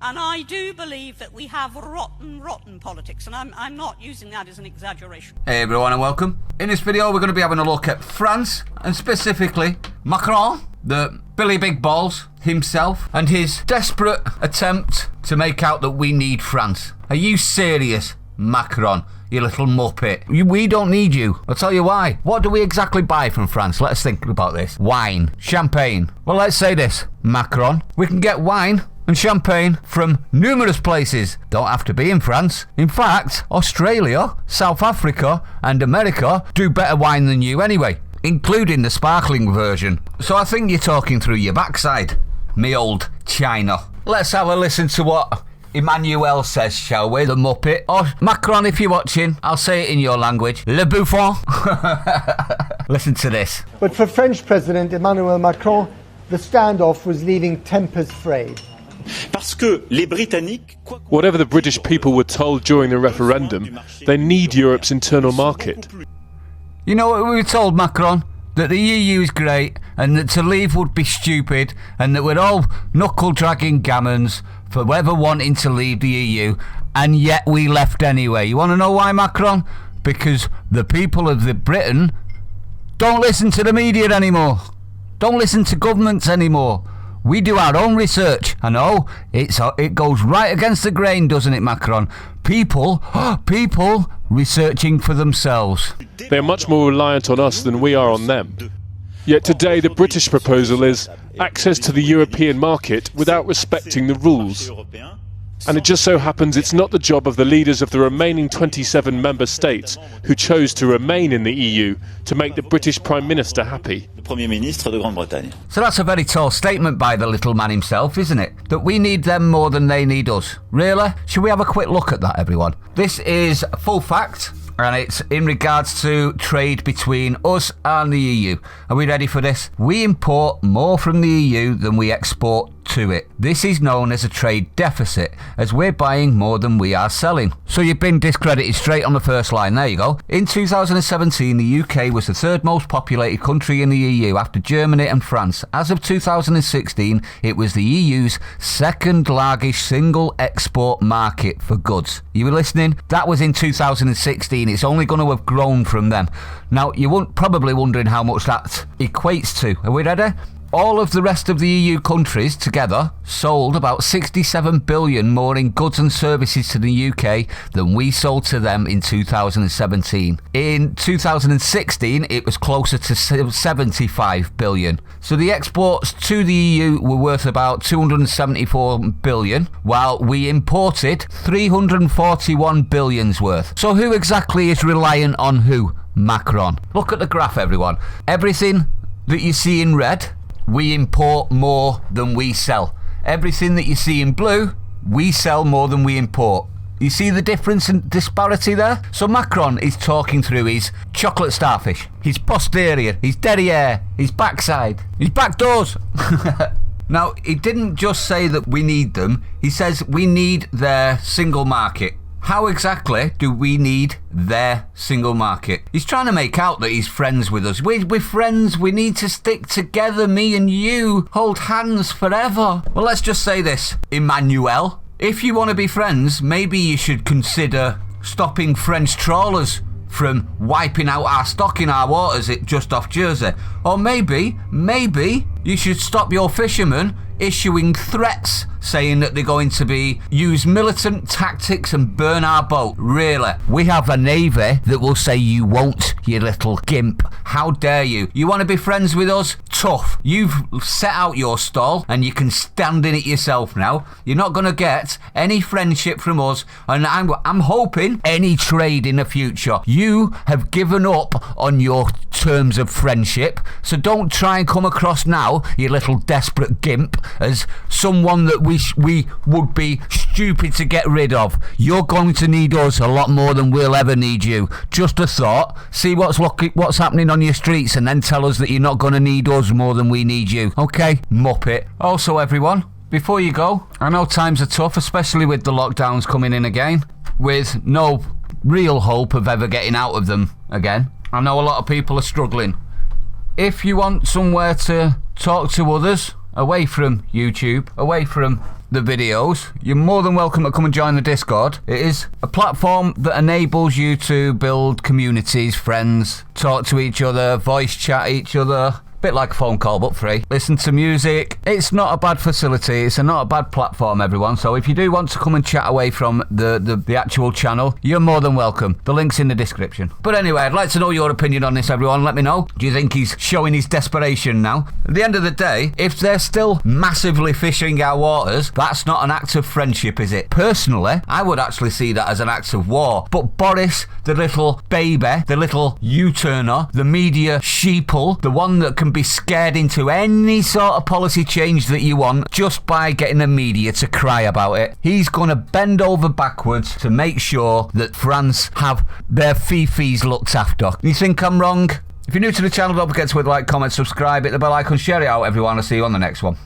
And I do believe that we have rotten politics, and I'm not using that as an exaggeration. Hey everyone and welcome. In this video we're going to be having a look at France, and specifically Macron, the Billy Big Balls himself, and his desperate attempt to make out that we need France. Are you serious, Macron? You little muppet. We don't need you. I'll tell you why. What do we exactly buy from France? Let's think about this. Wine. Champagne. Well, let's say this, Macron. We can get wine and champagne from numerous places. Don't have to be in France. In fact, Australia, South Africa and America do better wine than you anyway, including the sparkling version. So I think you're talking through your backside, me old China. Let's have a listen to what Emmanuel says, shall we? The Muppet. Or Macron, if you're watching, I'll say it in your language. Le Bouffon. Listen to this. But for French President Emmanuel Macron, the standoff was leaving tempers frayed. Whatever the British people were told during the referendum, they need Europe's internal market. You know what we were told, Macron? That the EU is great, and that to leave would be stupid, and that we're all knuckle-dragging gammons for whoever wanting to leave the EU, and yet we left anyway. You want to know why, Macron? Because the people of Britain don't listen to the media anymore. Don't listen to governments anymore. We do our own research. I know, it goes right against the grain, doesn't it, Macron? People researching for themselves. They are much more reliant on us than we are on them. Yet today the British proposal is access to the European market without respecting the rules. And it just so happens it's not the job of the leaders of the remaining 27 member states who chose to remain in the EU to make the British Prime Minister happy. So that's a very tall statement by the little man himself, isn't it? That we need them more than they need us. Really? Should we have a quick look at that, everyone? This is full fact, and it's in regards to trade between us and the EU. Are we ready for this? We import more from the EU than we export to it. This is known as a trade deficit, as we're buying more than we are selling. So you've been discredited straight on the first line. There you go. In 2017, the UK was the third most populated country in the EU after Germany and France. As of 2016, it was the EU's second largest single export market for goods. You were listening? That was in 2016. It's only going to have grown from them. Now, you're probably wondering how much that equates to. Are we ready? All of the rest of the EU countries together sold about 67 billion more in goods and services to the UK than we sold to them in 2017. In 2016, it was closer to 75 billion. So the exports to the EU were worth about 274 billion, while we imported 341 billion's worth. So who exactly is reliant on who? Macron. Look at the graph, everyone. Everything that you see in red, we import more than we sell. Everything that you see in blue, we sell more than we import. You see the difference and disparity there? So Macron is talking through his chocolate starfish, his posterior, his derriere, his backside, his back doors. Now, he didn't just say that we need them, he says we need their single market. How exactly do we need their single market? He's trying to make out that he's friends with us. We're friends. We need to stick together, me and you. Hold hands forever. Well, let's just say this, Emmanuel. If you want to be friends, maybe you should consider stopping French trawlers from wiping out our stock in our waters just off Jersey. Or maybe you should stop your fishermen issuing threats saying that they're going to use militant tactics and burn our boat. Really? We have a navy that will say you won't, you little gimp. How dare you? You want to be friends with us? Tough. You've set out your stall and you can stand in it yourself now. You're not going to get any friendship from us, and I'm hoping any trade in the future. You have given up on your terms of friendship, so don't try and come across now, you little desperate gimp, as someone that we would be stupid to get rid of. You're going to need us a lot more than we'll ever need you. Just a thought. See what's happening on your streets and then tell us that you're not going to need us more than we need you. Okay, Muppet. Also, everyone, before you go, I know times are tough, especially with the lockdowns coming in again, with no real hope of ever getting out of them again. I know a lot of people are struggling. If you want somewhere to talk to others, away from YouTube, away from the videos, you're more than welcome to come and join the Discord. It is a platform that enables you to build communities, friends, talk to each other, voice chat each other. Bit like a phone call, but free. Listen to music. It's not a bad facility. It's not a bad platform, everyone. So if you do want to come and chat away from the actual channel, you're more than welcome. The link's in the description. But anyway, I'd like to know your opinion on this, everyone. Let me know. Do you think he's showing his desperation now? At the end of the day, if they're still massively fishing our waters, that's not an act of friendship, is it? Personally, I would actually see that as an act of war. But Boris, the little baby, the little U-turner, the media sheeple, the one that can be scared into any sort of policy change that you want just by getting the media to cry about it. He's going to bend over backwards to make sure that France have their fifis looked after. You think I'm wrong? If you're new to the channel, don't forget to hit like, comment, subscribe, hit the bell icon, share it out, everyone. I'll see you on the next one.